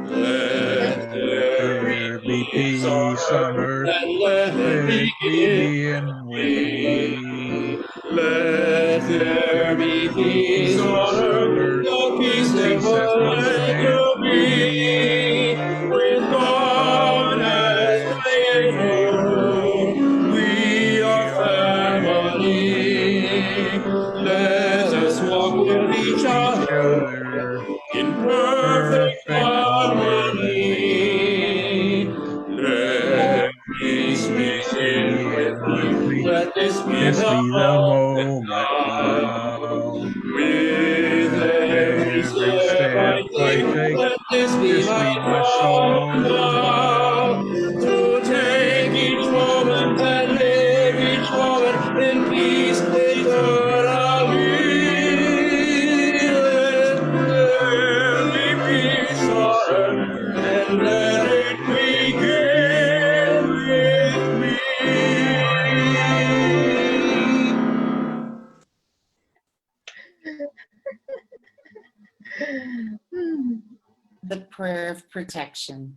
S4: Let
S6: There be peace on earth,
S4: and let
S6: let
S4: it
S6: it begin with me.
S4: Let there be peace on earth, the peace that was meant to be. With God as faithful, we are family. Let us walk with each other in perfect harmony. Let peace begin with me. Let this be
S6: This
S4: the
S6: be the
S4: moment
S6: moment
S4: now.
S6: now.
S4: With every step I take, let this be my song now. To take each moment and live each moment in peace eternally. Let there be peace on earth, and let it begin with me.
S2: The prayer of protection.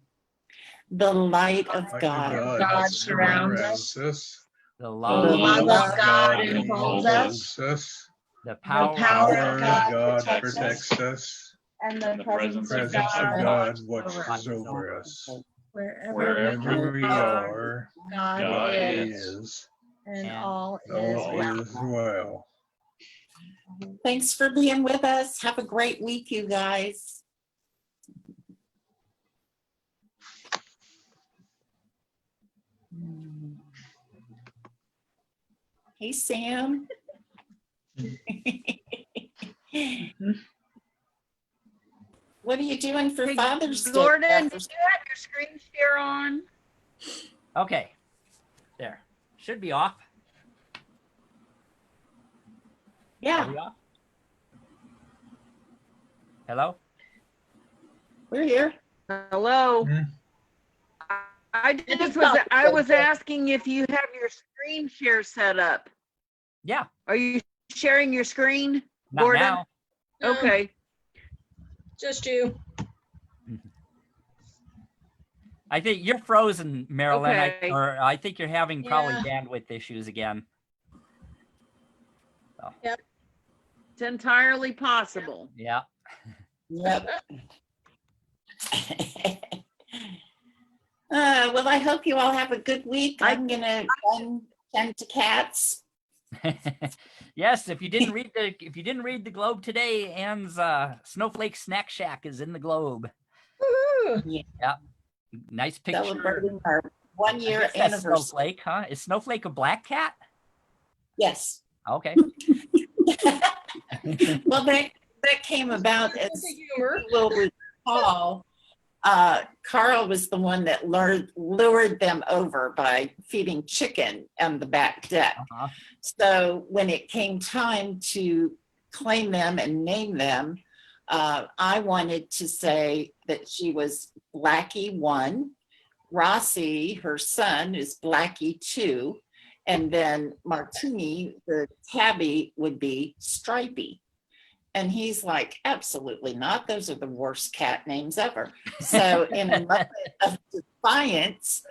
S2: The light of
S6: Like
S2: God.
S5: God surrounds us.
S6: us.
S1: The
S5: The
S1: love,
S5: love
S2: love
S5: of God
S6: God
S5: enfolds us.
S6: enfolds us.
S1: the
S5: The
S1: power,
S5: power
S6: Power
S5: of
S6: of
S5: God
S6: God
S5: protects
S6: protects us.
S5: and the presence of
S6: Presence of
S5: God
S6: God
S5: watches
S6: watches
S5: over us.
S6: over us.
S5: Wherever
S6: Wherever we are,
S5: God
S6: God
S5: is,
S6: is.
S5: and
S1: And
S5: all
S6: All
S5: is well.
S6: is well.
S2: Thanks for being with us. Have a great week, you guys. Hey, Sam. What are you doing for
S7: Hey,
S2: Father's Day?
S7: Gordon, did you have your screen share on?
S1: okay, there, should be off. Are
S2: Yeah,
S1: we off? Hello?
S2: we're here.
S7: Hello.
S6: Hmm.
S7: I was asking if you have your screen share set up.
S1: Yeah,
S7: Are you sharing your screen,
S1: not
S7: Gordon?
S1: now.
S5: No,
S7: Okay.
S5: just you.
S1: I think you're frozen, Marilyn.
S7: Okay.
S1: I think you're having probably
S5: Yeah.
S1: bandwidth issues again.
S7: It's entirely possible.
S1: Yeah.
S2: Yep. Well, I hope you all have a good week. I'm gonna tend to cats.
S1: Yes, if you didn't read the Globe today, Anne's Snowflake Snack Shack is in the Globe.
S5: Woo-hoo.
S1: Yeah. Nice picture.
S2: Celebrating our
S1: I
S2: 1-year
S1: guess that's
S2: anniversary.
S1: Snowflake, huh? Is Snowflake a black cat?
S2: Yes.
S1: Okay.
S2: Well, that came about as
S5: Sense of humor.
S2: you will recall. Carl was the one that lured them over by feeding chicken on the back deck.
S1: Uh-huh.
S2: So when it came time to claim them and name them, I wanted to say that she was Blackie 1, Rossi, her son, is Blackie 2, and then Martini, the tabby, would be Stripey. And he's like, absolutely not. Those are the worst cat names ever. So in a moment of defiance,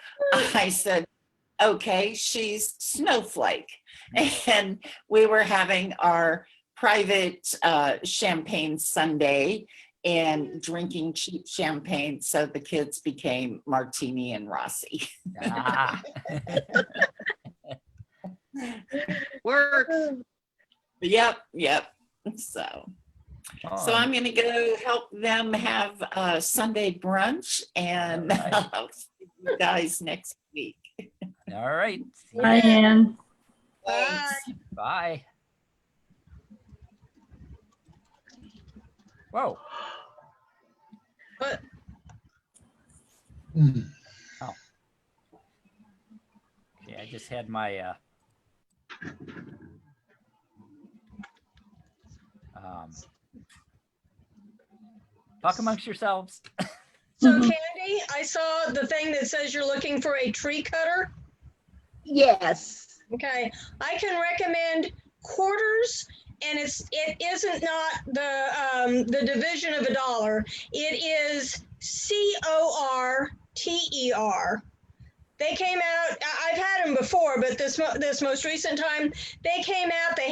S2: I said, okay, she's Snowflake. And we were having our private champagne sundae and drinking cheap champagne. So the kids became Martini and Rossi.
S1: Ah.
S7: Works.
S2: Yep. So So I'm going to go help them have Sunday brunch, and
S1: All right.
S2: I'll see you guys next week.
S1: All right. See you.
S5: Bye,
S8: Ann.
S2: Thanks.
S1: Bye. Whoa.
S5: But
S1: Okay, I just had my talk amongst yourselves.
S5: so Candy, I saw the thing that says you're looking for a tree cutter.
S7: Yes.
S5: Okay, I can recommend quarters, and it isn't not the division of $1. It is CORTER. They came out. I've had them before, but this most recent time they came out. They